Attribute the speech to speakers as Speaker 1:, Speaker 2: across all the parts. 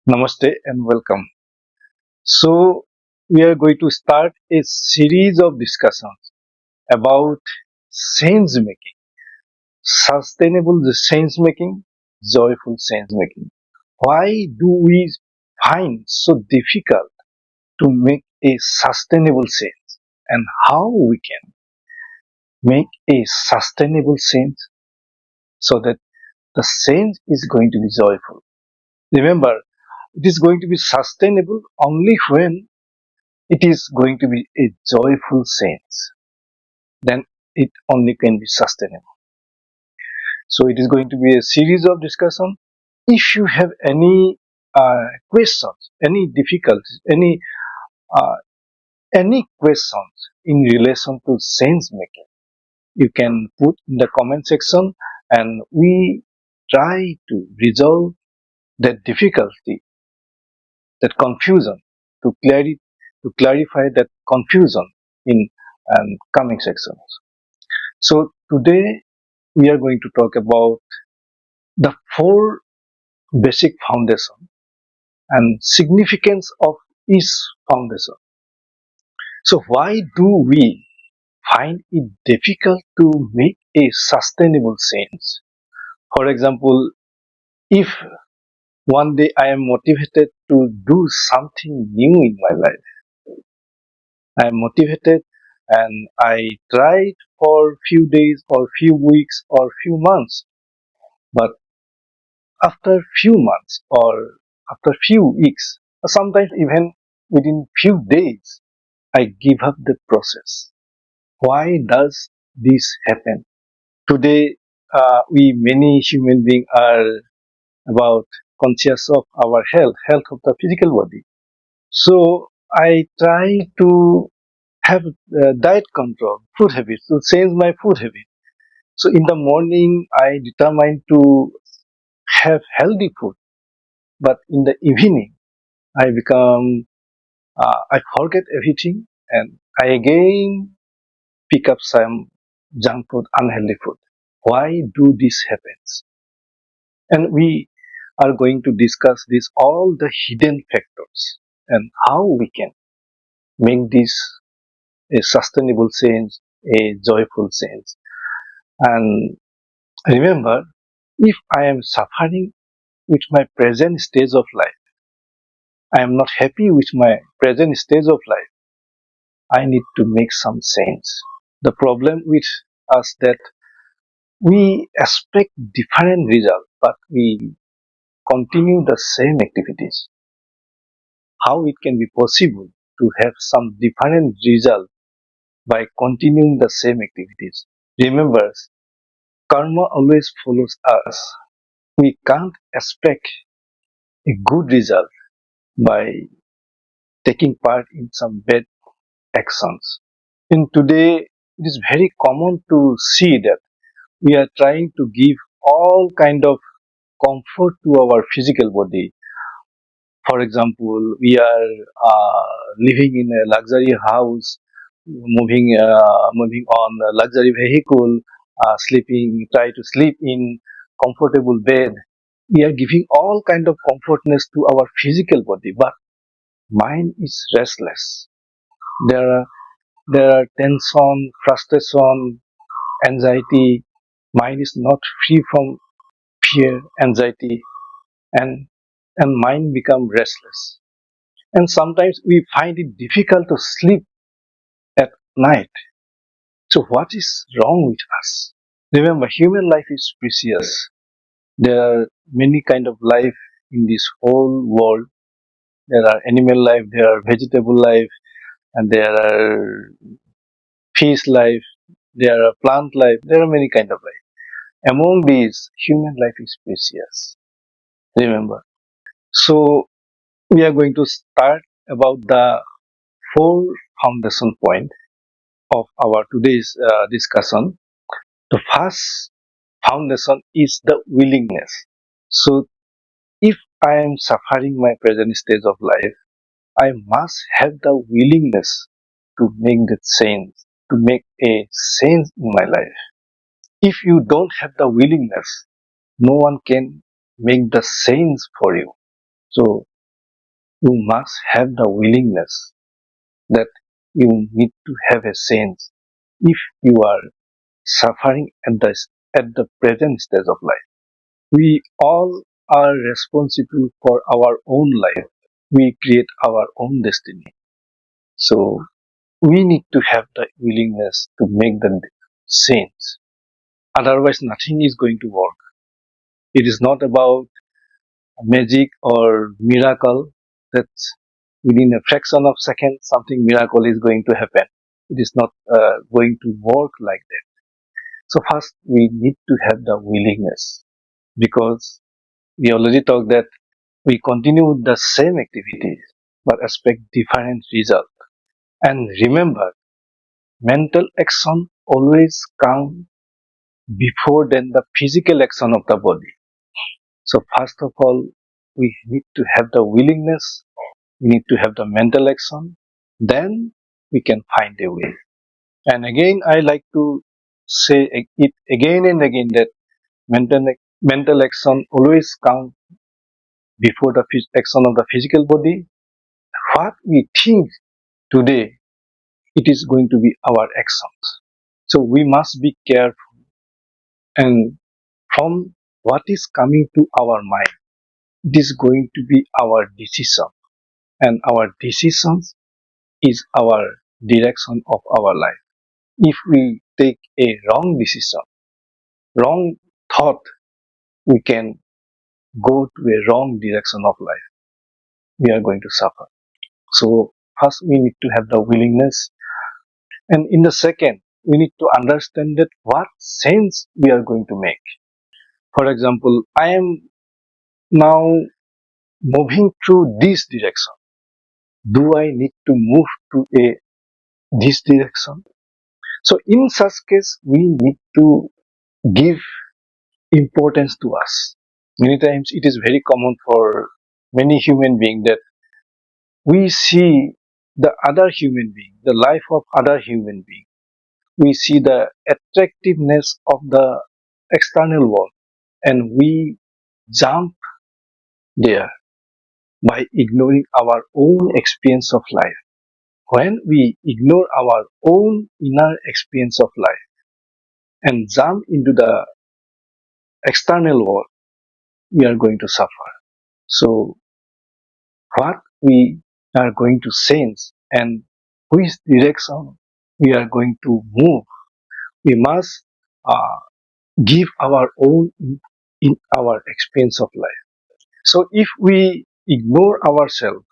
Speaker 1: Namaste and welcome. So, we are going to start a series of discussions about sense making, sustainable sense making, joyful sense making. Why do we find so difficult to make a sustainable sense, and how we can make a sustainable sense so that the sense is going to be joyful? Remember, it is going to be sustainable only when it is going to be a joyful sense, then it only can be sustainable. So it is going to be a series of discussion. If you have any questions, any difficulties, uh, any questions in relation to sense making, you can put in the comment section, and we try to resolve that difficulty, that confusion, to clarify that confusion in coming sections. So today we are going to talk about the four basic foundation and significance of each foundation. So why do we find it difficult to make a sustainable change? For example, if one day I am motivated to do something new in my life, I am motivated and I tried for few days or few weeks or few months, but after few months or after few weeks, or sometimes even within few days, I give up the process. Why does this happen? Today, we many human beings are about conscious of our health of the physical body. So I try to have diet control, food habits, to change my food habit. So in the morning, I determine to have healthy food, but in the evening, I forget everything and I again pick up some junk food, unhealthy food. Why do this happens? And we are going to discuss this all the hidden factors and how we can make this a sustainable change, a joyful change. And remember, if I am suffering with my present stage of life, I am not happy with my present stage of life, I need to make some change. The problem with us that we expect different results, but we continue the same activities. How it can be possible to have some different result by continuing the same activities? Remember, karma always follows us. We can't expect a good result by taking part in some bad actions. In today, it is very common to see that we are trying to give all kind of comfort to our physical body. For example, we are living in a luxury house, moving on a luxury vehicle, try to sleep in comfortable bed. We are giving all kind of comfortness to our physical body, but mind is restless. There are there are tension, frustration, anxiety. Mind is not free from fear, anxiety, and mind become restless. And sometimes we find it difficult to sleep at night. So what is wrong with us? Remember, human life is precious. There are many kind of life in this whole world. There are animal life, there are vegetable life, and there are fish life, there are plant life, there are many kind of life. Among these, human life is precious. Remember. So we are going to start about the four foundation point of our today's discussion. The first foundation is the willingness. So if I am suffering my present stage of life, I must have the willingness to make the change, to make a change in my life. If you don't have the willingness, no one can make the change for you. So you must have the willingness that you need to have a sense if you are suffering at the present stage of life. We all are responsible for our own life. We create our own destiny. So we need to have the willingness to make the change. Otherwise, nothing is going to work. It is not about magic or miracle that within a fraction of second something miracle is going to happen. It is not going to work like that. So first we need to have the willingness, because we already talked that we continue with the same activities but expect different result. And remember, mental action always comes before then the physical action of the body. So first of all, we need to have the willingness, we need to have the mental action, then we can find a way. And again, I like to say it again and again that mental, mental action always comes before the action of the physical body. What we think today, it is going to be our actions. So we must be careful, and from what is coming to our mind, it is going to be our decision, and our decisions is our direction of our life. If we take a wrong decision, wrong thought, we can go to a wrong direction of life. We are going to suffer. So first we need to have the willingness, and in the second we need to understand that what sense we are going to make. For example, I am now moving through this direction. Do I need to move to a this direction? So in such case, we need to give importance to us. Many times it is very common for many human beings that we see the other human being, the life of other human being. We see the attractiveness of the external world, and we jump there by ignoring our own experience of life. When we ignore our own inner experience of life and jump into the external world, we are going to suffer. So, what we are going to sense and which direction we are going to move, we must uh, give our own in our experience of life. So, if we ignore ourselves,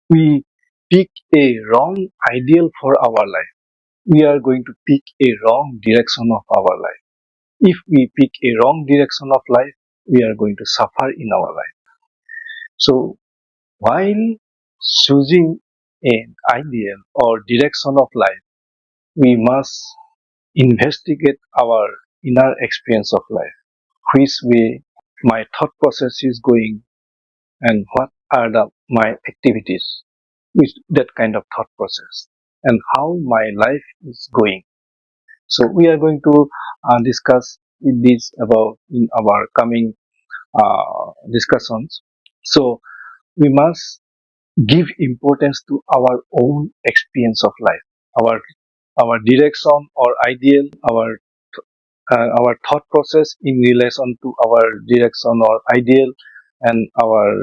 Speaker 1: we pick a wrong ideal for our life. We are going to pick a wrong direction of our life. If we pick a wrong direction of life, we are going to suffer in our life. So, while choosing an ideal or direction of life, we must investigate our inner experience of life. Which way my thought process is going, and what are my activities with that kind of thought process, and how my life is going. So we are going to discuss this about in our coming discussions. So we must give importance to our own experience of life, our direction or ideal, our thought process in relation to our direction or ideal, and our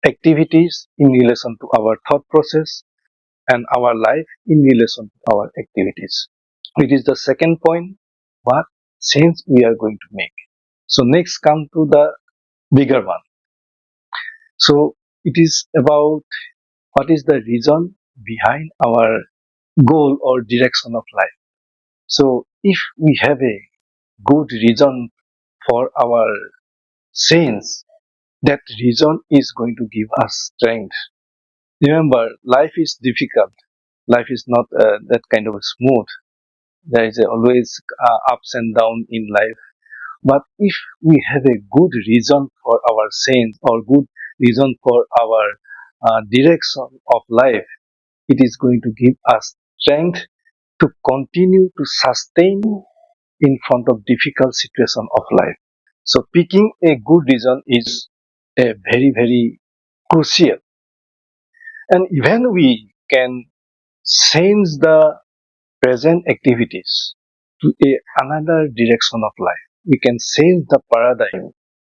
Speaker 1: activities in relation to our thought process, and our life in relation to our activities. It is the second point, what sense we are going to make. So next come to the bigger one. So it is about what is the reason behind our goal or direction of life. So if we have a good reason for our sense, that reason is going to give us strength. Remember, life is difficult. Life is not that kind of smooth. There is always ups and downs in life. But if we have a good reason for our sense or good reason for our direction of life, it is going to give us strength to continue to sustain in front of difficult situation of life. So picking a good reason is a very crucial. And even we can change the present activities to another direction of life. We can change the paradigm.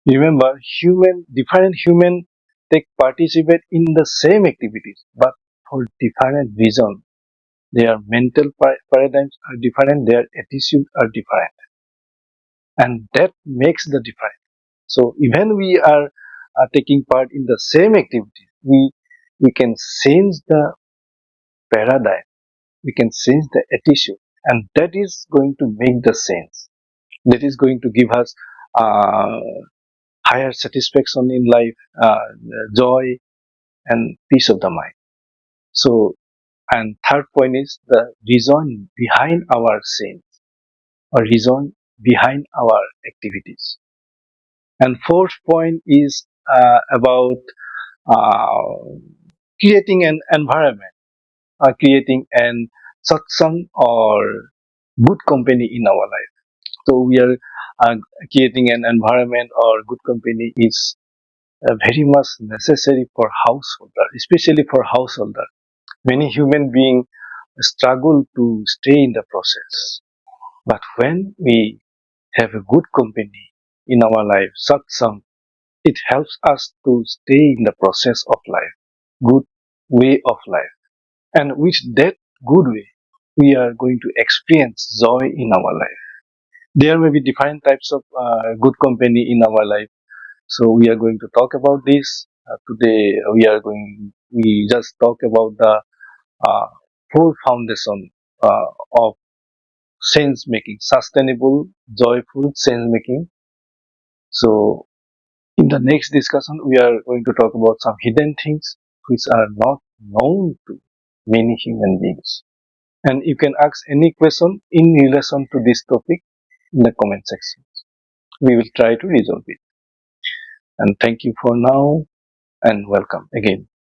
Speaker 1: Remember, different human take participate in the same activities, but for different reasons. Their mental paradigms are different, their attitudes are different, and that makes the difference. So even we are taking part in the same activity, we can change the paradigm, we can change the attitude, and that is going to make the sense. That is going to give us uh, higher satisfaction in life, joy, and peace of the mind. So, and third point is the reason behind our sins or reason behind our activities. And fourth point is about uh, creating an environment, creating an satsang or good company in our life. So we are uh, creating an environment or good company is very much necessary for householder, especially for householder. Many human beings struggle to stay in the process. But when we have a good company in our life, satsang, it helps us to stay in the process of life, good way of life. And with that good way, we are going to experience joy in our life. There may be different types of good company in our life. So we are going to talk about this today. We just talk about the uh, full foundation of sense making, sustainable, joyful sense making. So in the next discussion, we are going to talk about some hidden things which are not known to many human beings. And you can ask any question in relation to this topic in the comment section. We will try to resolve it. And thank you for now and welcome again.